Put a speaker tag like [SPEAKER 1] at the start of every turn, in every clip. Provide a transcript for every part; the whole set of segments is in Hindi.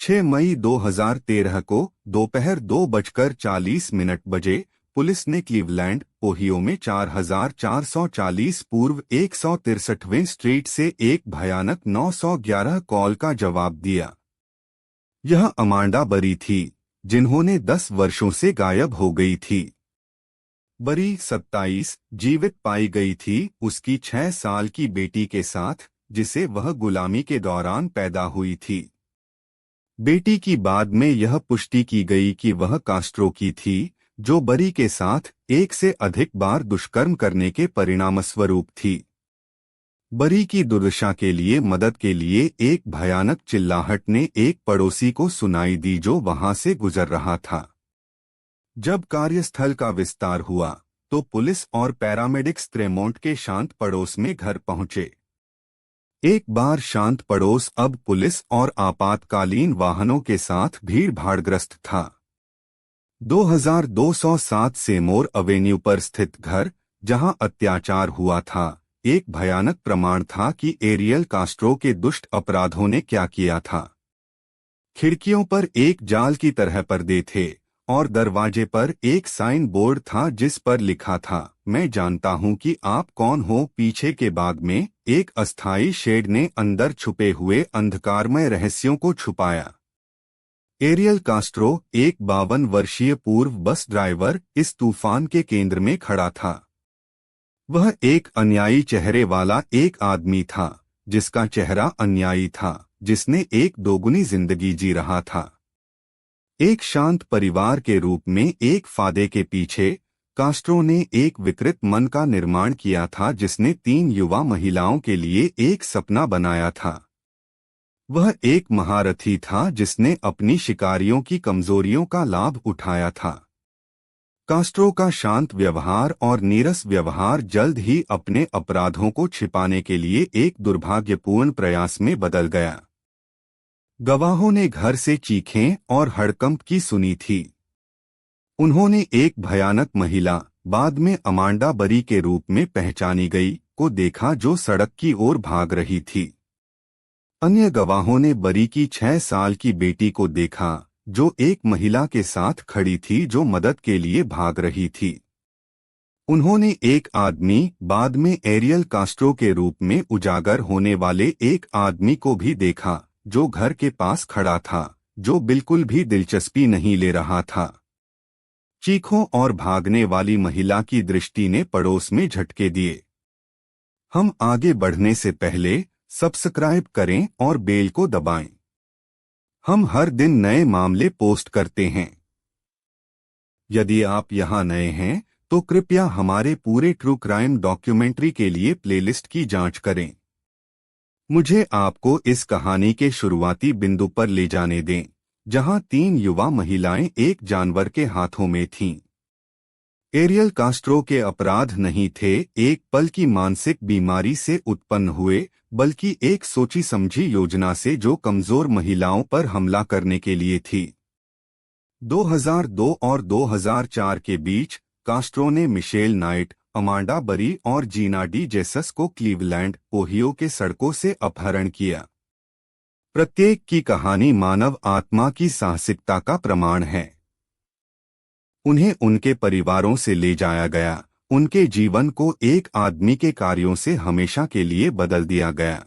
[SPEAKER 1] 6 मई 2013 को दोपहर 2:40 बजे पुलिस ने क्लीवलैंड, ओहियो में 4440 पूर्व 163वें स्ट्रीट से एक भयानक 911 कॉल का जवाब दिया। यह अमांडा बरी थी, जिन्होंने 10 वर्षों से गायब हो गई थी। बरी 27 जीवित पाई गई थी उसकी 6 साल की बेटी के साथ, जिसे वह गुलामी के दौरान पैदा हुई थी। बेटी की बाद में यह पुष्टि की गई कि वह कास्ट्रो की थी, जो बरी के साथ एक से अधिक बार दुष्कर्म करने के परिणामस्वरूप थी। बरी की दुर्दशा के लिए मदद के लिए एक भयानक चिल्लाहट ने एक पड़ोसी को सुनाई दी जो वहां से गुजर रहा था। जब कार्यस्थल का विस्तार हुआ, तो पुलिस और पैरामेडिक्स त्रेमोंट के शांत पड़ोस में घर पहुंचे। एक बार शांत पड़ोस अब पुलिस और आपातकालीन वाहनों के साथ भीड़-भाड़ग्रस्त था। 2207 सेमोर एवेन्यू पर स्थित घर, जहां अत्याचार हुआ था, एक भयानक प्रमाण था कि एरियल कास्ट्रो के दुष्ट अपराधों ने क्या किया था। खिड़कियों पर एक जाल की तरह पर्दे थे और दरवाजे पर एक साइन बोर्ड था जिस पर लिखा था, मैं जानता हूं कि आप कौन हो। पीछे के बाग में एक अस्थायी शेड ने अंदर छुपे हुए अंधकारमय रहस्यों को छुपाया। एरियल कास्ट्रो, एक 52 वर्षीय पूर्व बस ड्राइवर, इस तूफान के केंद्र में खड़ा था। वह एक अन्यायी चेहरे वाला एक आदमी था, जिसका चेहरा अन्यायी था, जिसने एक दोगुनी जिंदगी जी रहा था। एक शांत परिवार के रूप में एक फादे के पीछे कास्ट्रो ने एक विकृत मन का निर्माण किया था जिसने 3 युवा महिलाओं के लिए एक सपना बनाया था। वह एक महारथी था जिसने अपनी शिकारियों की कमजोरियों का लाभ उठाया था। कास्ट्रो का शांत व्यवहार और नीरस व्यवहार जल्द ही अपने अपराधों को छिपाने के लिए एक दुर्भाग्यपूर्ण प्रयास में बदल गया। गवाहों ने घर से चीखें और हड़कंप की सुनी थी। उन्होंने एक भयानक महिला, बाद में अमांडा बरी के रूप में पहचानी गई, को देखा जो सड़क की ओर भाग रही थी। अन्य गवाहों ने बरी की 6 साल की बेटी को देखा, जो एक महिला के साथ खड़ी थी जो मदद के लिए भाग रही थी। उन्होंने एक आदमी, बाद में एरियल कास्ट्रो के रूप में उजागर होने वाले एक आदमी को भी देखा, जो घर के पास खड़ा था, जो बिल्कुल भी दिलचस्पी नहीं ले रहा था। चीखों और भागने वाली महिला की दृष्टि ने पड़ोस में झटके दिए। हम आगे बढ़ने से पहले सब्सक्राइब करें और बेल को दबाएं। हम हर दिन नए मामले पोस्ट करते हैं। यदि आप यहां नए हैं, तो कृपया हमारे पूरे ट्रू क्राइम डॉक्यूमेंट्री के लिए प्लेलिस्ट की जांच करें। मुझे आपको इस कहानी के शुरुआती बिंदु पर ले जाने दें, जहां 3 युवा महिलाएं एक जानवर के हाथों में थीं। एरियल कास्ट्रो के अपराध नहीं थे एक पल की मानसिक बीमारी से उत्पन्न हुए, बल्कि एक सोची समझी योजना से जो कमजोर महिलाओं पर हमला करने के लिए थी। 2002 और 2004 के बीच कास्ट्रो ने मिशेल नाइट, अमांडा बरी और जीना डी जेसस को क्लीवलैंड, ओहियो के सड़कों से अपहरण किया। प्रत्येक की कहानी मानव आत्मा की साहसिकता का प्रमाण है। उन्हें उनके परिवारों से ले जाया गया, उनके जीवन को एक आदमी के कार्यों से हमेशा के लिए बदल दिया गया।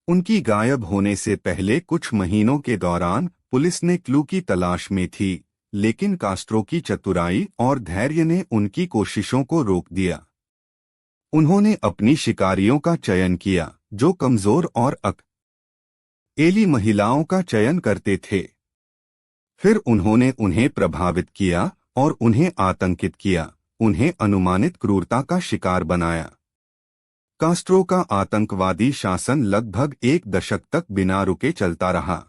[SPEAKER 1] उनकी गायब होने से पहले कुछ महीनों के दौरान पुलिस ने क्लू की तलाश में थी, लेकिन कास्ट्रो की चतुराई और धैर्य ने उनकी कोशिशों को रोक दिया। उन्होंने अपनी शिकारियों का चयन किया, जो कमजोर और अकेली महिलाओं का चयन करते थे। फिर उन्होंने उन्हें प्रभावित किया और उन्हें आतंकित किया, उन्हें अनुमानित क्रूरता का शिकार बनाया। कास्ट्रो का आतंकवादी शासन लगभग 1 दशक तक बिना रुके चलता रहा।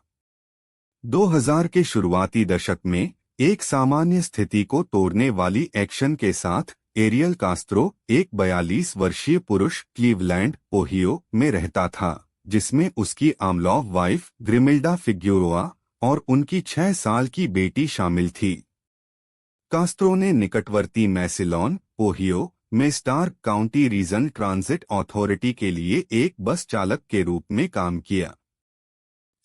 [SPEAKER 1] 2000 के शुरुआती दशक में एक सामान्य स्थिति को तोड़ने वाली एक्शन के साथ एरियल कास्ट्रो, एक 42 वर्षीय पुरुष, क्लीवलैंड, ओहियो में रहता था, जिसमें उसकी आमलॉव वाइफ ग्रिमिल्डा फिग्यूरोआ और उनकी 6 साल की बेटी शामिल थी। कास्ट्रो ने निकटवर्ती मैसिलॉन, ओहियो में Stark County Region Transit Authority के लिए एक बस चालक के रूप में काम किया।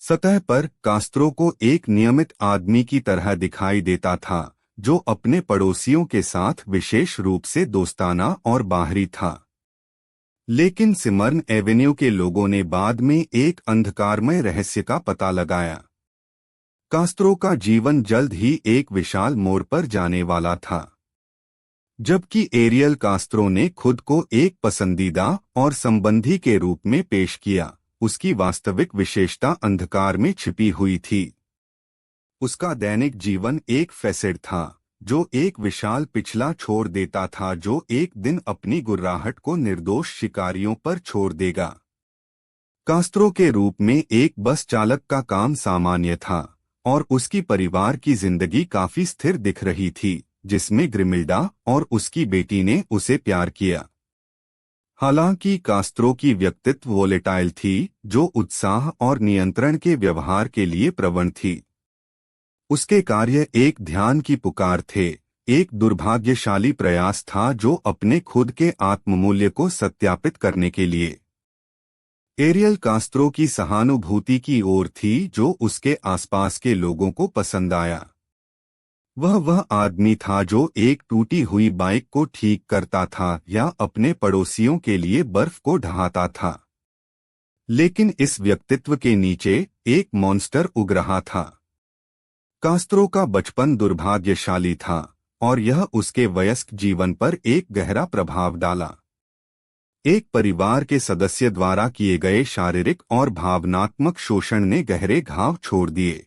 [SPEAKER 1] सतह पर कास्त्रो को एक नियमित आदमी की तरह दिखाई देता था, जो अपने पड़ोसियों के साथ विशेष रूप से दोस्ताना और बाहरी था। लेकिन सिमर्न एवेन्यू के लोगों ने बाद में एक अंधकारमय रहस्य का पता लगाया। कास्त्रो का जीवन जल्द ही एक विशाल मोड़ पर जाने वाला था। जबकि एरियल कास्त्रो ने खुद को एक पसंदीदा और संबंधी के रूप में पेश किया, उसकी वास्तविक विशेषता अंधकार में छिपी हुई थी। उसका दैनिक जीवन एक फैसेड था, जो एक विशाल पिछला छोड़ देता था जो एक दिन अपनी गुर्राहट को निर्दोष शिकारियों पर छोड़ देगा। कास्त्रो के रूप में एक बस चालक का काम सामान्य था, और उसकी परिवार की जिंदगी काफी स्थिर दिख रही थी, जिसमें ग्रिमिल्डा और उसकी बेटी ने उसे प्यार किया। हालांकि कास्त्रो की व्यक्तित्व वोलेटाइल थी, जो उत्साह और नियंत्रण के व्यवहार के लिए प्रवण थी। उसके कार्य एक ध्यान की पुकार थे, एक दुर्भाग्यशाली प्रयास था जो अपने खुद के आत्ममूल्य को सत्यापित करने के लिए एरियल कास्त्रो की सहानुभूति की ओर थी, जो उसके आसपास के लोगों को पसंद आया। वह आदमी था जो एक टूटी हुई बाइक को ठीक करता था या अपने पड़ोसियों के लिए बर्फ को ढहाता था। लेकिन इस व्यक्तित्व के नीचे एक मॉन्स्टर उग रहा था। कास्त्रो का बचपन दुर्भाग्यशाली था, और यह उसके वयस्क जीवन पर एक गहरा प्रभाव डाला। एक परिवार के सदस्य द्वारा किए गए शारीरिक और भावनात्मक शोषण ने गहरे घाव छोड़ दिए।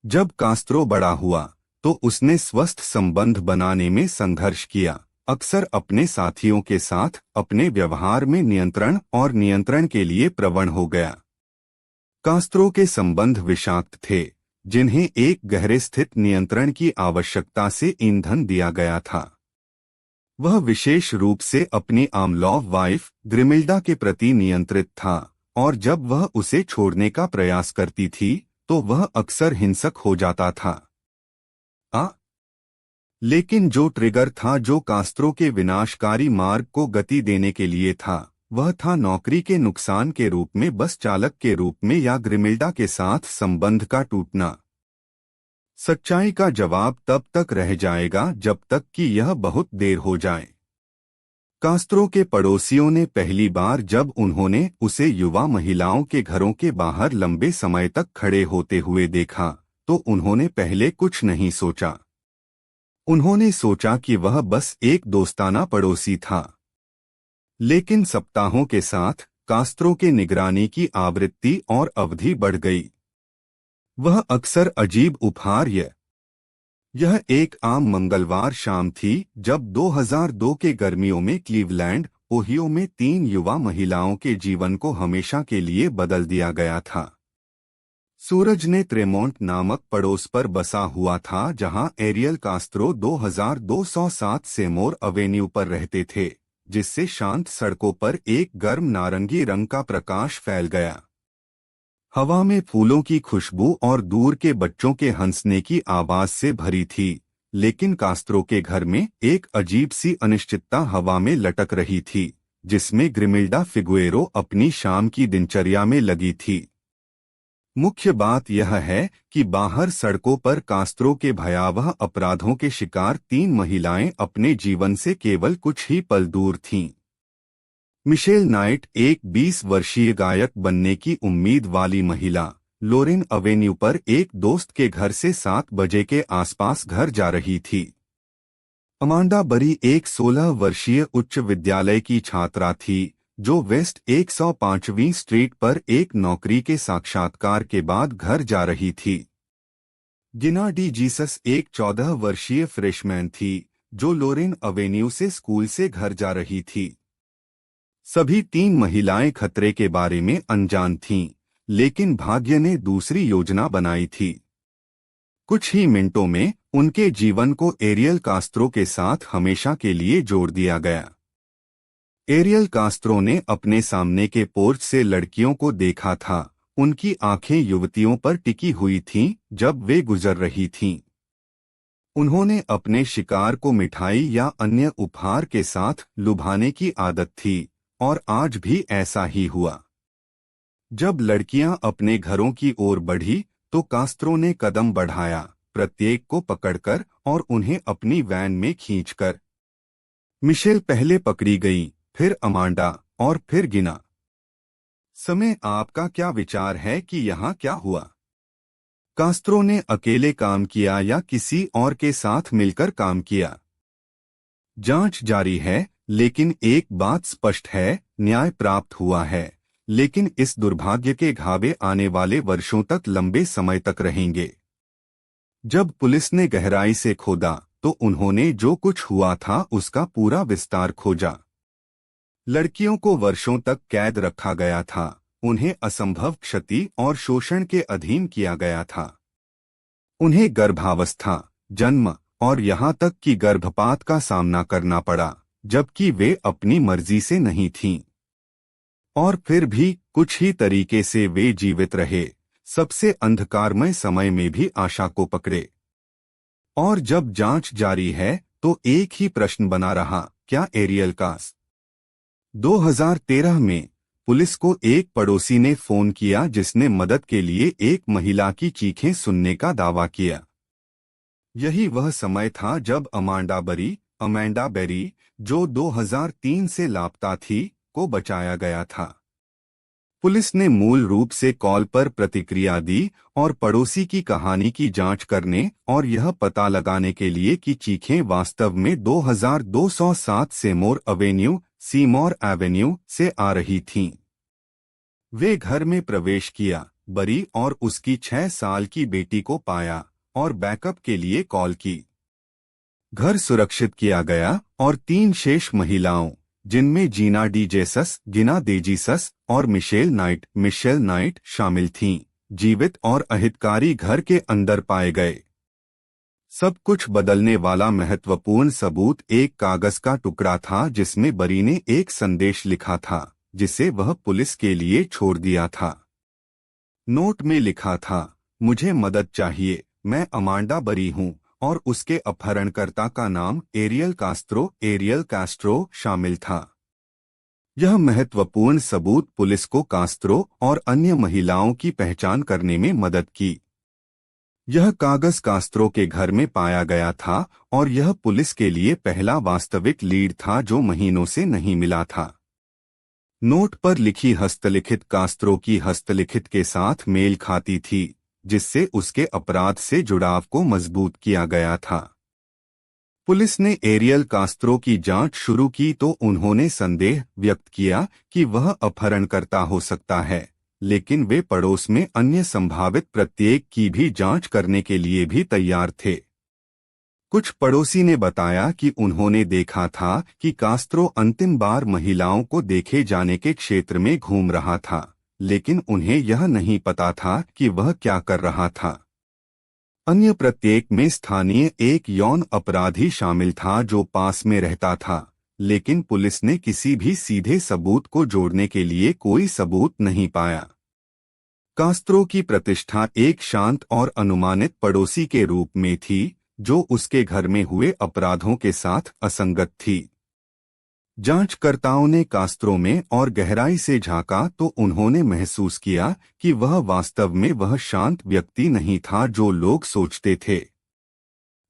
[SPEAKER 1] जब कास्त्रो बड़ा हुआ, तो उसने स्वस्थ संबंध बनाने में संघर्ष किया, अक्सर अपने साथियों के साथ अपने व्यवहार में नियंत्रण के लिए प्रवण हो गया। कास्त्रो के संबंध विषाक्त थे, जिन्हें एक गहरे स्थित नियंत्रण की आवश्यकता से ईंधन दिया गया था। वह विशेष रूप से अपनी आमलॉव वाइफ ग्रिमिल्डा के प्रति नियंत्रित था, और जब वह उसे छोड़ने का प्रयास करती थी, तो वह अक्सर हिंसक हो जाता था। लेकिन जो ट्रिगर था जो कास्त्रो के विनाशकारी मार्ग को गति देने के लिए था, वह था नौकरी के नुकसान के रूप में बस चालक के रूप में या ग्रिमिल्डा के साथ संबंध का टूटना। सच्चाई का जवाब तब तक रह जाएगा जब तक कि यह बहुत देर हो जाए। कास्त्रो के पड़ोसियों ने पहली बार जब उन्होंने उसे युवा महिलाओं के घरों के बाहर लंबे समय तक खड़े होते हुए देखा, तो उन्होंने पहले कुछ नहीं सोचा। उन्होंने सोचा कि वह बस एक दोस्ताना पड़ोसी था। लेकिन सप्ताहों के साथ कास्त्रो के निगरानी की आवृत्ति और अवधि बढ़ गई। वह अक्सर अजीब उपहार यह एक आम मंगलवार शाम थी जब 2002 के गर्मियों में क्लीवलैंड, ओहियो में 3 युवा महिलाओं के जीवन को हमेशा के लिए बदल दिया गया था। सूरज ने त्रेमोंट नामक पड़ोस पर बसा हुआ था जहां एरियल कास्त्रो 2207 सेमोर अवेन्यू पर रहते थे, जिससे शांत सड़कों पर एक गर्म नारंगी रंग का प्रकाश फैल गया। हवा में फूलों की खुशबू और दूर के बच्चों के हंसने की आवाज से भरी थी, लेकिन कास्त्रो के घर में एक अजीब सी अनिश्चितता हवा में लटक रही थी, जिसमें ग्रिमिल्डा फिगुएरो अपनी शाम की दिनचर्या में लगी थी। मुख्य बात यह है कि बाहर सड़कों पर कास्त्रो के भयावह अपराधों के शिकार 3 महिलाएं अपने जीवन से केवल कुछ ही पल दूर थीं। मिशेल नाइट, एक 20 वर्षीय गायक बनने की उम्मीद वाली महिला, लोरेन अवेन्यू पर एक दोस्त के घर से 7 बजे के आसपास घर जा रही थी। अमांडा बरी एक 16 वर्षीय उच्च विद्यालय की छात्रा थी, जो वेस्ट 105वीं स्ट्रीट पर एक नौकरी के साक्षात्कार के बाद घर जा रही थी। गिना डी जीसस एक 14 वर्षीय फ्रेशमैन थी, जो लोरेन अवेन्यू से स्कूल से घर जा रही थी। सभी 3 महिलाएं खतरे के बारे में अनजान थीं, लेकिन भाग्य ने दूसरी योजना बनाई थी। कुछ ही मिनटों में उनके जीवन को एरियल कास्त्रो के साथ हमेशा के लिए जोड़ दिया गया। एरियल कास्त्रो ने अपने सामने के पोर्च से लड़कियों को देखा था, उनकी आंखें युवतियों पर टिकी हुई थीं जब वे गुजर रही थीं। उन्होंने अपने शिकार को मिठाई या अन्य उपहार के साथ लुभाने की आदत थी, और आज भी ऐसा ही हुआ। जब लड़कियां अपने घरों की ओर बढ़ी तो कास्त्रो ने कदम बढ़ाया, प्रत्येक को पकड़कर और उन्हें अपनी वैन में खींचकर। मिशेल पहले पकड़ी गई, फिर अमांडा और फिर गिना। समय आपका क्या विचार है कि यहाँ क्या हुआ? कास्त्रो ने अकेले काम किया या किसी और के साथ मिलकर काम किया? जांच जारी है, लेकिन एक बात स्पष्ट है, न्याय प्राप्त हुआ है, लेकिन इस दुर्भाग्य के घावे आने वाले वर्षों तक लंबे समय तक रहेंगे। जब पुलिस ने गहराई से खोदा तो उन्होंने जो कुछ हुआ था उसका पूरा विस्तार खोजा। लड़कियों को वर्षों तक कैद रखा गया था, उन्हें असंभव क्षति और शोषण के अधीन किया गया था। उन्हें गर्भावस्था, जन्म और यहाँ तक कि गर्भपात का सामना करना पड़ा, जबकि वे अपनी मर्जी से नहीं थीं। और फिर भी कुछ ही तरीके से वे जीवित रहे, सबसे अंधकारमय समय में भी आशा को पकड़े। और जब जांच जारी है तो एक ही प्रश्न बना रहा, क्या एरियल कास्ट? 2013 में पुलिस को एक पड़ोसी ने फोन किया जिसने मदद के लिए एक महिला की चीखें सुनने का दावा किया। यही वह समय था जब अमांडा बेरी, जो 2003 से लापता थी, को बचाया गया था। पुलिस ने मूल रूप से कॉल पर प्रतिक्रिया दी और पड़ोसी की कहानी की जांच करने और यह पता लगाने के लिए कि चीखें वास्तव में 2207 सीमोर एवेन्यू से आ रही थीं। वे घर में प्रवेश किया, बरी और उसकी 6 साल की बेटी को पाया और बैकअप के लिए कॉल की। घर सुरक्षित किया गया और 3 शेष महिलाओं, जिनमें जीना डी जेसस, गिना देजीसस और मिशेल नाइट शामिल थीं, जीवित और अहितकारी घर के अंदर पाए गए। सब कुछ बदलने वाला महत्वपूर्ण सबूत एक कागज का टुकड़ा था जिसमें बरी ने एक संदेश लिखा था जिसे वह पुलिस के लिए छोड़ दिया था। नोट में लिखा था, मुझे मदद चाहिए, मैं अमांडा बरी हूँ, और उसके अपहरणकर्ता का नाम एरियल कास्त्रो शामिल था। यह महत्वपूर्ण सबूत पुलिस को कास्त्रो और अन्य महिलाओं की पहचान करने में मदद की। यह कागज कास्त्रो के घर में पाया गया था और यह पुलिस के लिए पहला वास्तविक लीड था जो महीनों से नहीं मिला था। नोट पर लिखी हस्तलिखित कास्त्रो की हस्तलिखित के साथ मेल खाती थी, जिससे उसके अपराध से जुड़ाव को मजबूत किया गया था। पुलिस ने एरियल कास्त्रो की जांच शुरू की तो उन्होंने संदेह व्यक्त किया कि वह अपहरणकर्ता हो सकता है, लेकिन वे पड़ोस में अन्य संभावित प्रत्येक की भी जांच करने के लिए भी तैयार थे। कुछ पड़ोसी ने बताया कि उन्होंने देखा था कि कास्त्रो अंतिम बार महिलाओं को देखे जाने के क्षेत्र में घूम रहा था, लेकिन उन्हें यह नहीं पता था कि वह क्या कर रहा था। अन्य प्रत्येक में स्थानीय एक यौन अपराधी शामिल था जो पास में रहता था, लेकिन पुलिस ने किसी भी सीधे सबूत को जोड़ने के लिए कोई सबूत नहीं पाया। कास्त्रो की प्रतिष्ठा एक शांत और अनुमानित पड़ोसी के रूप में थी, जो उसके घर में हुए अपराधों के साथ असंगत थी। जांचकर्ताओं ने कास्त्रो में और गहराई से झांका तो उन्होंने महसूस किया कि वह वास्तव में वह शांत व्यक्ति नहीं था जो लोग सोचते थे।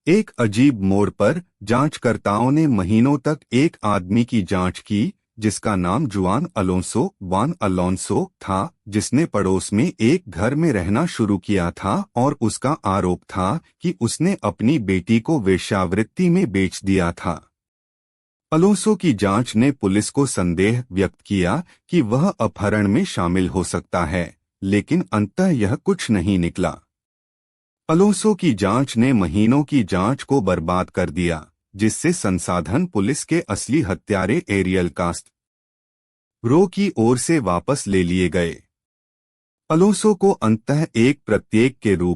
[SPEAKER 1] एक अजीब मोड़ पर जांचकर्ताओं ने महीनों तक एक आदमी की जांच की जिसका नाम जुआन अलोंसो था, जिसने पड़ोस में एक घर में रहना शुरू किया था और उसका आरोप था कि उसने अपनी बेटी को वेश्यावृत्ति में बेच दिया था। अलोंसो की जांच ने पुलिस को संदेह व्यक्त किया कि वह अपहरण में शामिल हो सकता है, लेकिन अंततः यह कुछ नहीं निकला। अलोंसो की जांच ने महीनों की जांच को बर्बाद कर दिया, जिससे संसाधन पुलिस के असली हत्यारे एरियल कास्त्रो की ओर से वापस ले लिए गए। अलोंसो को अंततः एक प्रत्येक के रूप